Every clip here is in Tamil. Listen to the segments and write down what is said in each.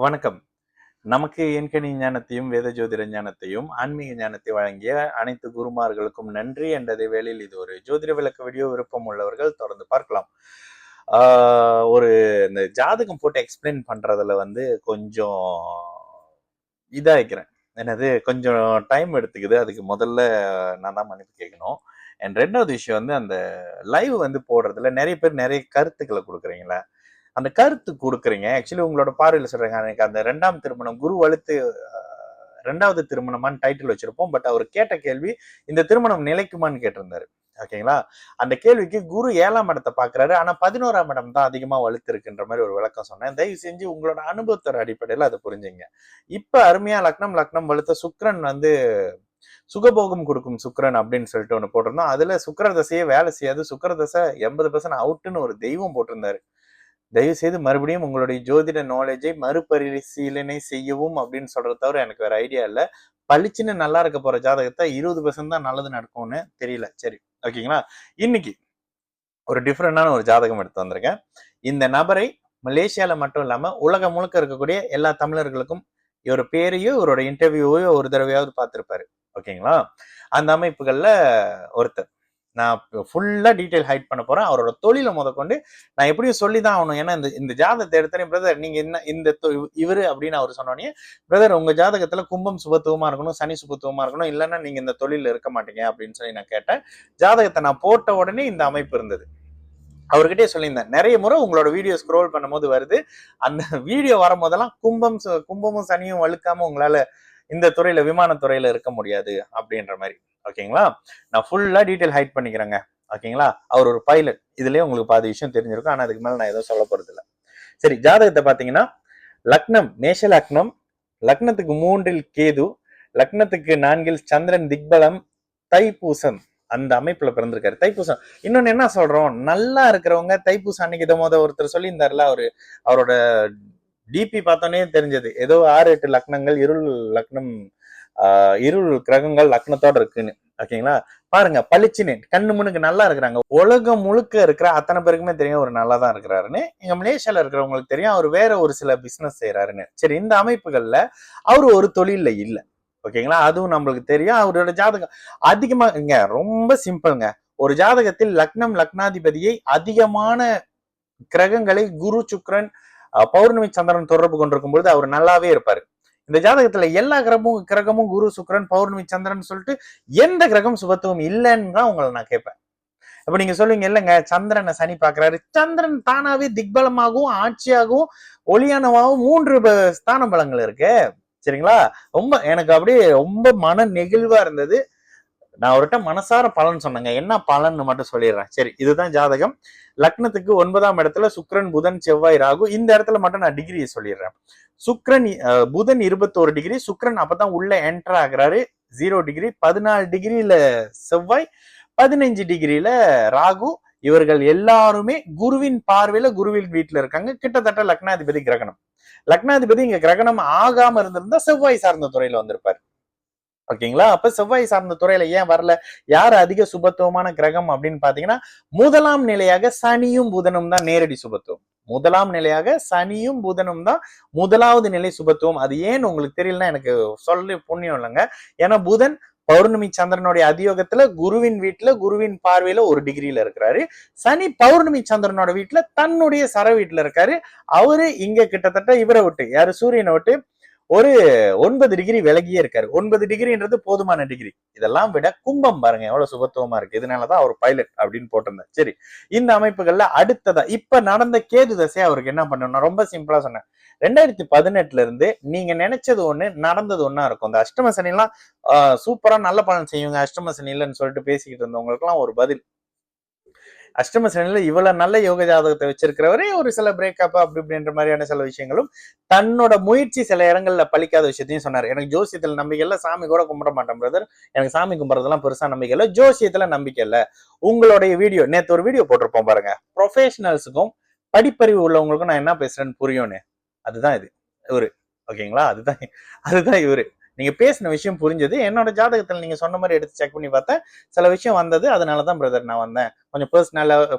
வணக்கம். நமக்கு எண்கணி ஞானத்தையும், வேத ஜோதிட ஞானத்தையும், ஆன்மீக ஞானத்தை வழங்கிய அனைத்து குருமார்களுக்கும் நன்றி என்றதை வேளையில் இது ஒரு ஜோதிட விளக்க வீடியோ. விருப்பம் உள்ளவர்கள் தொடர்ந்து பார்க்கலாம். ஒரு இந்த ஜாதகம் போட்டு எக்ஸ்பிளைன் பண்றதுல கொஞ்சம் இதாகிறேன். என்னது கொஞ்சம் டைம் எடுத்துக்குது. அதுக்கு முதல்ல நான் தான் மன்னிப்பு கேட்கணும். அண்ட் 2வது விஷயம் அந்த லைவ் போடுறதுல நிறைய பேர் நிறைய கருத்துக்களை கொடுக்குறீங்களா, அந்த கருத்து கொடுக்குறீங்க. ஆக்சுவலி உங்களோட பார்வையில் சொல்றேங்க, எனக்கு அந்த 2ஆம் திருமணம் குரு வலுத்து 2வது திருமணமான்னு டைட்டில் வச்சிருப்போம். பட் அவர் கேட்ட கேள்வி இந்த திருமணம் நிலைக்குமான்னு கேட்டிருந்தாரு. ஓகேங்களா? அந்த கேள்விக்கு குரு 7ஆம் இடத்தை பாக்குறாரு, ஆனா 11ஆம் இடம் தான் அதிகமா வலுத்து இருக்குன்ற மாதிரி ஒரு விளக்கம் சொன்னேன். தயவு செஞ்சு உங்களோட அனுபவத்தோட அடிப்படையில் அதை புரிஞ்சுங்க. இப்ப அருமையா லக்னம் வலுத்த சுக்கிரன் சுகபோகம் கொடுக்கும் சுக்கிரன் அப்படின்னு சொல்லிட்டு ஒண்ணு போட்டிருந்தோம். அதுல சுக்கிர தசையே வேலை செய்யாது, சுக்கிர தசை 80% அவுட்டுன்னு ஒரு தெய்வம் போட்டிருந்தாரு. தயவு செய்து மறுபடியும் உங்களுடைய ஜோதிட நாலேஜை மறுபரிசீலனை செய்யவும் அப்படின்னு சொல்றத தவிர எனக்கு வேற ஐடியா இல்லை. பளிச்சுன்னு நல்லா இருக்க போற ஜாதகத்தை 20% தான் நல்லது நடக்கும்னு தெரியல. சரி, ஓகேங்களா? இன்னைக்கு ஒரு டிஃப்ரெண்டான ஒரு ஜாதகம் எடுத்து வந்திருக்கேன். இந்த நபரை மலேசியால மட்டும் இல்லாம உலகம் முழுக்க இருக்கக்கூடிய எல்லா தமிழர்களுக்கும் இவர் பேரையோ இவரோட இன்டர்வியூவையோ ஒரு தடவையாவது பார்த்திருப்பாரு. ஓகேங்களா? அந்த அமைப்புகள்ல ஒருத்தர். நான் ஃபுல்லா டீட்டெயில் ஹைட் பண்ண போறேன். அவரோட தொழிலை முதற்கொண்டு நான் எப்படியும் சொல்லிதான் ஆகணும். ஏன்னா இந்த ஜாதகத்தை எடுத்தேன் பிரதர், நீங்க என்ன இவரு அப்படின்னு அவர் சொன்னோடனே, பிரதர் உங்க ஜாதகத்துல கும்பம் சுபத்துவமா இருக்கணும், சனி சுபத்துவமா இருக்கணும், இல்லைன்னா நீங்க இந்த தொழில இருக்க மாட்டீங்க அப்படின்னு சொல்லி நான் கேட்டேன். ஜாதகத்தை நான் போட்ட உடனே இந்த அமைப்பு இருந்தது. அவர்கிட்டே சொல்லியிருந்தேன், நிறைய முறை உங்களோட வீடியோ ஸ்க்ரோல் பண்ணும்போது வருது, அந்த வீடியோ வரும்போதெல்லாம் கும்பமும் சனியும் வலுக்காம உங்களால இந்த துறையில விமானத்துறையில இருக்க முடியாது அப்படின்ற மாதிரி. ஓகேங்களா? நான் ஃபுல்லா டீட்டெயில் ஹைட் பண்ணிக்கிறேங்க. ஓகேங்களா? அவர் ஒரு பைலட். இதுலயே உங்களுக்கு பாதி விஷயம் தெரிஞ்சிருக்கும். ஆனா அதுக்கு மேல நான் எதுவும் சொல்ல போறது இல்லை. சரி, ஜாதகத்தை பாத்தீங்கன்னா லக்னம் மேஷ லக்னம், லக்னத்துக்கு 3 கேது, லக்னத்துக்கு 4 சந்திரன், திக்பலம், தைப்பூசம் அந்த அமைப்புல பிறந்திருக்காரு. தைப்பூசம் இன்னொன்னு என்ன சொல்றோம், நல்லா இருக்கிறவங்க தைப்பூசம் அன்னைக்கு ஒருத்தர் சொல்லியிருந்தாருல, அவரோட டிபி பார்த்தோன்னே தெரிஞ்சது. ஏதோ 6-8 லக்னங்கள் இருள் கிரகங்கள் லக்னத்தோட இருக்குன்னு. ஓகேங்களா? பாருங்க, பளிச்சுன்னு கண்ணு முன்னுக்கு நல்லா இருக்கிறாங்க. உலகம் முழுக்க இருக்கிற அத்தனை பேருக்குமே தெரியும் அவர் நல்லா தான் இருக்கிறாருன்னு. எங்க மலேசியால இருக்கிறவங்களுக்கு தெரியும் அவர் வேற ஒரு சில பிசினஸ் செய்யறாருன்னு. சரி, இந்த அமைப்புகள்ல அவர் ஒரு தொழில இல்லை. ஓகேங்களா? அதுவும் நம்மளுக்கு தெரியும். அவரோட ஜாதகம் அதிகமா ரொம்ப சிம்பிள்ங்க. ஒரு ஜாதகத்தில் லக்னாதிபதியை அதிகமான கிரகங்களை குரு, சுக்கிரன், பௌர்ணமி, சந்திரன் தொடர்பு கொண்டிருக்கும் பொழுது அவர் நல்லாவே இருப்பாரு. இந்த ஜாதகத்துல எல்லா கிரகமும் குரு, சுக்கிரன், பௌர்ணமி, சந்திரன் சொல்லிட்டு எந்த கிரகம் சுபத்துவம் இல்லைன்னு தான் உங்களை நான் கேட்பேன். அப்ப நீங்க சொல்லுவீங்க, இல்லைங்க சந்திரனை சனி பாக்குறாரு. சந்திரன் தானாவே திக்பலமாகவும் ஆட்சியாகவும் ஒளியானவாகவும் 3 ஸ்தான பலங்கள் இருக்கு. சரிங்களா? ரொம்ப எனக்கு அப்படியே ரொம்ப மன நெகிழ்வா இருந்தது. நான் அவர்கிட்ட மனசார பலன் சொன்னேங்க. என்ன பலன்னு மட்டும் சொல்லிடுறேன். சரி, இதுதான் ஜாதகம். லக்னத்துக்கு 9ஆம் இடத்துல சுக்கிரன், புதன், செவ்வாய், ராகு. இந்த இடத்துல மட்டும் நான் டிகிரியை சொல்லிடுறேன். புதன் 21 டிகிரி, சுக்கிரன் அப்பதான் உள்ள என்டர் ஆகுறாரு 0 டிகிரி, 14 டிகிரியில செவ்வாய், 15 டிகிரியில ராகு. இவர்கள் எல்லாருமே குருவின் பார்வையில குருவின் வீட்டுல இருக்காங்க. கிட்டத்தட்ட லக்னாதிபதி கிரகணம். லக்னாதிபதி இங்க கிரகணம் ஆகாம இருந்திருந்தா செவ்வாய் சார்ந்த துறையில வந்திருப்பாரு. ஓகேங்களா? அப்ப செவ்வாய் சார்ந்த துறையில ஏன் வரல? யார் அதிக சுபத்துவமான கிரகம் அப்படின்னு பாத்தீங்கன்னா, முதலாம் நிலையாக சனியும் புதனும் தான் நேரடி சுபத்துவம். முதலாம் நிலையாக சனியும் புதனும் தான் முதலாவது நிலை சுபத்துவம். அது ஏன்னு உங்களுக்கு தெரியலன்னா எனக்கு சொல்லி புண்ணியம் இல்லைங்க. ஏன்னா புதன் பௌர்ணமி சந்திரனுடைய அதியோகத்துல குருவின் வீட்டுல குருவின் பார்வையில 1 டிகிரியில இருக்கிறாரு. சனி பௌர்ணமி சந்திரனோட வீட்டுல தன்னுடைய சர வீட்டுல இருக்காரு. அவரு இங்க கிட்டத்தட்ட இவரை விட்டு, யாரு, சூரியனை விட்டு ஒரு 9 டிகிரி விலகியே இருக்காரு. 9 டிகிரின்றது போதுமான டிகிரி. இதெல்லாம் விட கும்பம் பாருங்க எவ்வளவு சுபத்துவமா இருக்கு. இதனாலதான் அவர் பைலட் அப்படின்னு போட்டிருந்தேன். சரி, இந்த அமைப்புகள்ல அடுத்ததா இப்ப நடந்த கேது தசை அவருக்கு என்ன பண்ணணும், ரொம்ப சிம்பிளா சொன்னேன். 2018 இருந்து நீங்க நினைச்சது ஒண்ணு நடந்தது ஒண்ணா இருக்கும். இந்த அஷ்டம சனி எல்லாம் சூப்பரா நல்ல பலன் செய்யுங்க, அஷ்டம சனி இல்லைன்னு சொல்லிட்டு பேசிக்கிட்டு இருந்தவங்களுக்கு எல்லாம் ஒரு பதில். அஷ்டம சனியில இவ்வளவு நல்ல யோக ஜாதகத்தை வச்சிருக்கிறவரே ஒரு சில பிரேக்கப் அப்படி இப்படின்ற மாதிரியான சில விஷயங்களும், தன்னோட முயற்சி சில இடங்கள்ல பழிக்காத விஷயத்தையும் சொன்னாரு. எனக்கு ஜோசியத்துல நம்பிக்கை இல்ல, சாமி கூட கும்பிட மாட்டேன் பிரதர், எனக்கு சாமி கும்பிட்றதெல்லாம் பெருசா நம்பிக்கை இல்ல, ஜோசியத்துல நம்பிக்கை இல்ல. உங்களுடைய வீடியோ நேத்து ஒரு வீடியோ போட்டிருப்போம் பாருங்க, ப்ரொஃபஷனல்ஸுக்கும் படிப்பறிவு உள்ளவங்களுக்கும் நான் என்ன பேசுறேன்னு புரியும்னு. அதுதான் இது இவரு. ஓகேங்களா? அதுதான் இவரு. நீங்க பேசின விஷயம் புரிஞ்சது. என்னோட ஜாதகத்துல நீங்க சொன்ன மாதிரி எடுத்து செக் பண்ணி பார்த்தேன், சில விஷயம் வந்தது. அதனாலதான் பிரதர் நான் வந்தேன். கொஞ்சம்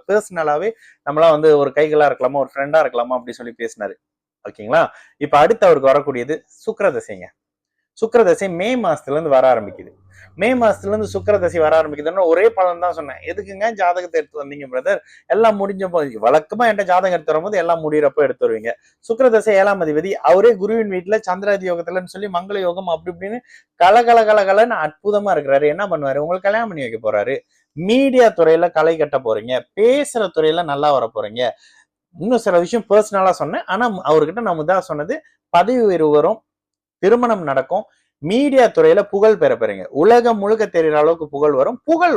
பர்சனலாவே நம்மளாம் ஒரு கைகளா இருக்கலாமா, ஒரு ஃப்ரெண்டா இருக்கலாமா அப்படி சொல்லி பேசினாரு. ஓகேங்களா. இப்ப அடுத்து அவருக்கு வரக்கூடியது சுக்கிரதசைங்க. சுக்கிரதசை மே மாசத்துல இருந்து வர ஆரம்பிக்குது. மே மாசத்துல இருந்து சுக்கிரதசை வர ஆரம்பிக்குதுன்னா ஒரே பலன் தான் சொன்னேன். எதுக்குங்க ஜாதகத்தை எடுத்து வந்தீங்க பிரதர்? எல்லாம் முடிஞ்ச போது வழக்கமா என்கிட்ட ஜாதகம் எடுத்து வரும்போது எல்லாம் முடியறப்ப எடுத்து வருவீங்க. சுக்கிரதசை 7ஆம் அதிபதி அவரே குருவின் வீட்டுல சந்திராதி யோகத்துலன்னு சொல்லி மங்கள யோகம் அப்படி இப்படின்னு கலகலன்னு அற்புதமா இருக்கிறாரு. என்ன பண்ணுவாரு? உங்களுக்கு கல்யாணம் பண்ணி வைக்க போறாரு. மீடியா துறையில களை கட்ட போறீங்க. பேசுற துறையில நல்லா வர போறீங்க. இன்னும் சில விஷயம் பர்சனலா சொன்னேன். ஆனா அவர்கிட்ட நான் முதல் சொன்னது பதவி உயர்வு வரும், திருமணம் நடக்கும், மீடியா துறையில புகழ் பெற போறீங்க. உலகம் முழுக்க தெரிகிற அளவுக்கு புகழ்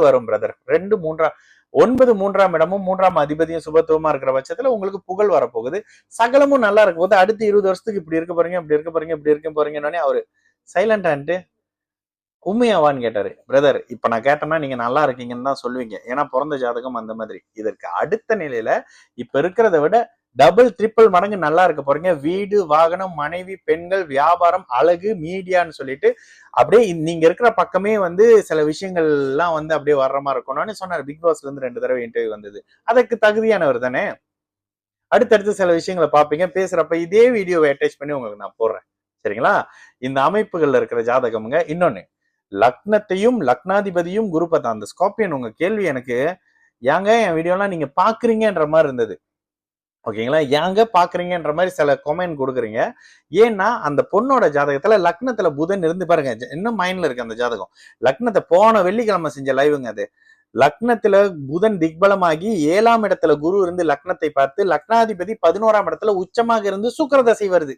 வரும் பிரதர். 2 3 9 3ஆம் இடமும் 3ஆம் அதிபதியும் சுபத்துவமா இருக்கிற பட்சத்துல உங்களுக்கு புகழ் வரப்போகுது. சகலமும் நல்லா இருக்கும் போது அடுத்து 20 வருஷத்துக்கு இப்படி இருக்க போறீங்க, இப்படி இருக்க போறீங்க, இப்படி இருக்க போறீங்கன்னு அவரு சைலண்ட் ஆன்ட்டு உண்மையாவான்னு கேட்டாரு. பிரதர் இப்ப நான் கேட்டேன்னா நீங்க நல்லா இருக்கீங்கன்னு தான் சொல்லுவீங்க. ஏன்னா பிறந்த ஜாதகம் அந்த மாதிரி. இதற்கு அடுத்த நிலையில இப்ப இருக்கிறத விட டபுள் ட்ரிபிள் மடங்கு நல்லா இருக்க போறீங்க. வீடு, வாகனம், மனைவி, பெண்கள், வியாபாரம், அழகு, மீடியான்னு சொல்லிட்டு அப்படியே நீங்க இருக்கிற பக்கமே வந்து சில விஷயங்கள் எல்லாம் வந்து அப்படியே வர்ற மாதிரி இருக்கணும்னு சொன்னாரு. பிக் பாஸ்ல இருந்து 2 தடவை இன்டர்வியூ வந்தது. அதற்கு தகுதியானவர் தானே. அடுத்தடுத்து சில விஷயங்களை பார்ப்பீங்க. பேசுறப்ப இதே வீடியோவை அட்டாச் பண்ணி உங்களுக்கு நான் போடுறேன். சரிங்களா. இந்த அமைப்புகள்ல இருக்கிற ஜாதகம்ங்க. இன்னொன்னு லக்னத்தையும் லக்னாதிபதியும் குரு பார்த்தா அந்த ஸ்கார்பியன். உங்க கேள்வி எனக்கு ஏங்க என் வீடியோலாம் நீங்க பாக்குறீங்கன்ற மாதிரி இருந்தது. ஓகேங்களா. ஏங்க பாக்குறீங்கன்ற மாதிரி சில கொமெண்ட் கொடுக்குறீங்க. ஏன்னா அந்த பொண்ணோட ஜாதகத்துல லக்னத்துல புதன் இருந்து பாருங்க. இன்னும் மைண்ட்ல இருக்கு அந்த ஜாதகம். லக்னத்தை போன வெள்ளிக்கிழமை செஞ்ச லைவுங்க அது. லக்னத்துல புதன் திக்பலமாகி 7ஆம் இடத்துல குரு இருந்து லக்னத்தை பார்த்து லக்னாதிபதி 11ஆம் இடத்துல உச்சமாக இருந்து சுக்கிரதசை வருது.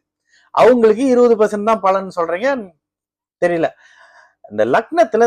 அவங்களுக்கு 20% தான் பலன் சொல்றீங்க. தெரியல. இந்த லக்னத்துல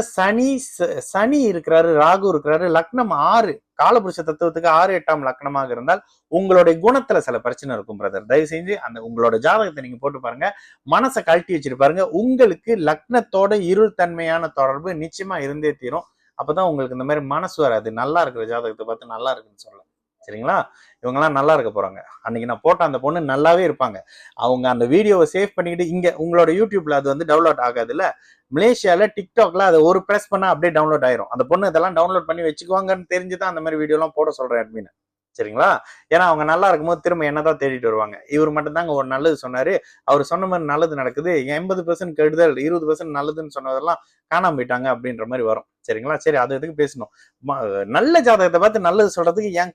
சனி இருக்கிறாரு, ராகு இருக்கிறாரு. லக்னம் 6 காலபுருஷ தத்துவத்துக்கு 6 8ஆம் லக்னமாக இருந்தால் உங்களுடைய குணத்துல சில பிரச்சனை இருக்கும் பிரதர். தயவு செஞ்சு அந்த உங்களோட ஜாதகத்தை நீங்க போட்டு பாருங்க. மனசை கழட்டி வச்சுட்டு பாருங்க. உங்களுக்கு லக்னத்தோட இருள் தன்மையான தொடர்பு நிச்சயமா இருந்தே தீரும். அப்பதான் உங்களுக்கு இந்த மாதிரி மனசு வராது. நல்லா இருக்கிற ஜாதகத்தை பார்த்து நல்லா இருக்குன்னு சொல்லலாம். சரிங்களா. இவங்கெல்லாம் நல்லா இருக்க போறாங்க. அன்னைக்கு நான் போட்ட அந்த பொண்ணு நல்லாவே இருப்பாங்க. அவங்க அந்த வீடியோவை சேவ் பண்ணிக்கிட்டு இங்க உங்களோட யூடியூப்ல அது வந்து டவுன்லோட் ஆகாதுல்ல. மலேசியால டிக்டாக்ல அதை ஒரு பிரஸ் பண்ணா அப்படியே டவுன்லோட் ஆயிரும். அந்த பொண்ணு இதெல்லாம் டவுன்லோட் பண்ணி வச்சுக்குவாங்கன்னு தெரிஞ்சுதான் அந்த மாதிரி வீடியோ எல்லாம் போட சொல்றேன் அட்மின். சரிங்களா. ஏன்னா அவங்க நல்லா இருக்கும்போது திரும்ப என்னதான் தேடிட்டு வருவாங்க. இவர் மட்டும் தாங்க ஒரு நல்லது சொன்னாரு. அவர் சொன்ன மாதிரி நல்லது நடக்குது. 80% கெடுதல் 20% நல்லதுன்னு சொன்னதெல்லாம் காணாம போயிட்டாங்க அப்படின்ற மாதிரி வரும். சரிங்களா. சரி அது எதுக்கு பேசணும். நல்ல ஜாதகத்தை பார்த்து நல்லது சொல்றதுக்கு ஏன்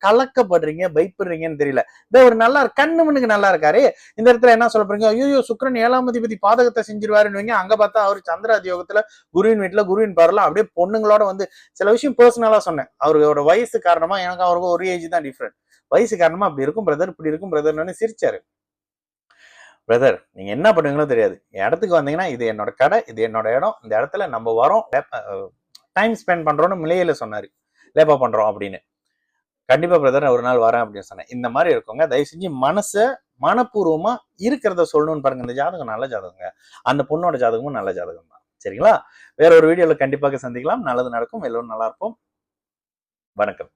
கலக்கப்படுறீங்க, பயப்படுறீங்கன்னு தெரியல. இந்த ஒரு நல்லா கண்ணு மண்ணுக்கு நல்லா இருக்காரு. இந்த இடத்துல என்ன சொல்ல போறீங்க? ஐயோ சுக்கிரன் 7ஆம் அதிபதி பாதகத்தை செஞ்சிருவாருன்னு. அங்க பார்த்தா அவர் சந்திராதி யோகத்துல குருவின் வீட்டுல குருவின் பார்ல அப்படியே பொண்ணுங்களோட வந்து சில விஷயம் பர்சனலா சொன்னேன். அவரோட வயசு காரணமா எனக்கு அவருக்கு ஒரு ஏஜ் தான் டிஃபரெண்ட். வயசு காரணமா அப்படி இருக்கும் பிரதர், இப்படி இருக்கும் பிரதர்னு சிரிச்சாரு. பிரதர் நீங்க என்ன பண்ணுவீங்களோ தெரியாது. என் இடத்துக்கு வந்தீங்கன்னா இது என்னோட கடை, இது என்னோட இடம். இந்த இடத்துல நம்ம வரோம், டைம் ஸ்பெண்ட் பண்றோம்னு மிளையில சொன்னாரு. லேப்பா பண்றோம் அப்படின்னு. கண்டிப்பா பிரதர் ஒரு நாள் வரேன் அப்படின்னு சொன்னேன். இந்த மாதிரி இருக்கவங்க தயவு செஞ்சு மனசை மனப்பூர்வமா இருக்கிறத சொல்லணும்னு பாருங்க. இந்த ஜாதகம் நல்ல ஜாதகங்க. அந்த பொண்ணோட ஜாதகமும் நல்ல ஜாதகம் தான். சரிங்களா. வேற ஒரு வீடியோல கண்டிப்பாக சந்திக்கலாம். நல்லது நடக்கும். எல்லோரும் நல்லா இருப்போம். வணக்கம்.